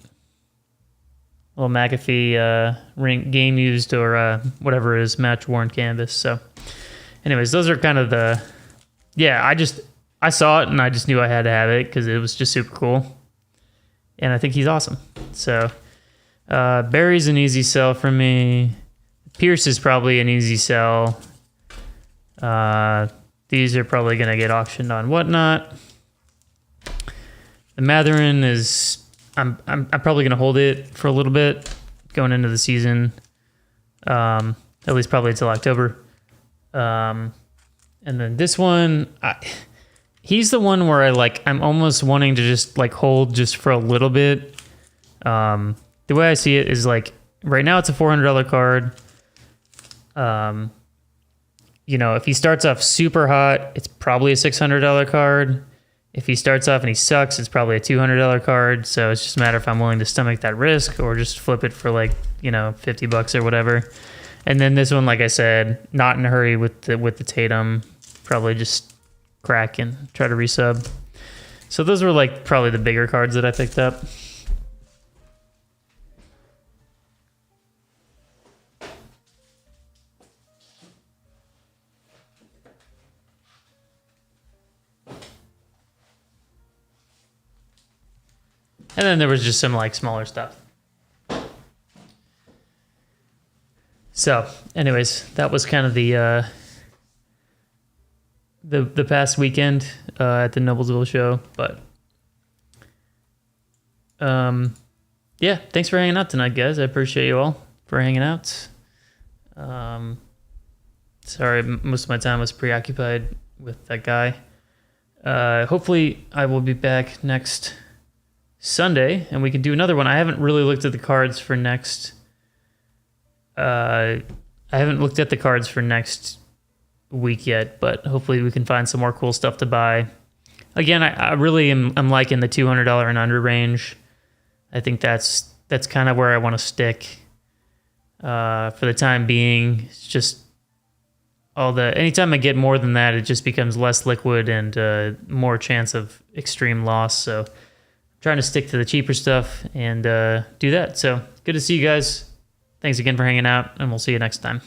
Little McAfee ring game used or whatever it is, match worn canvas. So anyways, those are kind of the, yeah, I saw it and I just knew I had to have it because it was just super cool. And I think he's awesome. So Barry's an easy sell for me. Pierce is probably an easy sell. These are probably going to get auctioned on Whatnot. The Matherin is, I'm probably going to hold it for a little bit going into the season. At least probably until October. And then this one, he's the one where I'm almost wanting to just hold just for a little bit. The way I see it is right now it's a $400 card. If he starts off super hot, it's probably a $600 card. If he starts off and he sucks, it's probably a $200 card. So it's just a matter if I'm willing to stomach that risk or just flip it for $50 or whatever. And then this one, like I said, not in a hurry with the Tatum. Probably just crack and try to resub. So those were probably the bigger cards that I picked up. And then there was just some smaller stuff. So, anyways, that was kind of the past weekend at the Noblesville show. But yeah, thanks for hanging out tonight, guys. I appreciate you all for hanging out. Sorry, most of my time was preoccupied with that guy. Hopefully, I will be back next Sunday, and we can do another one. I haven't really looked at the cards for next. I haven't looked at the cards for next week yet, but hopefully we can find some more cool stuff to buy. Again, I really am liking the $200 and under range. I think that's kind of where I want to stick for the time being. It's just anytime I get more than that, it just becomes less liquid and more chance of extreme loss. So trying to stick to the cheaper stuff and do that. So good to see you guys. Thanks again for hanging out, and we'll see you next time.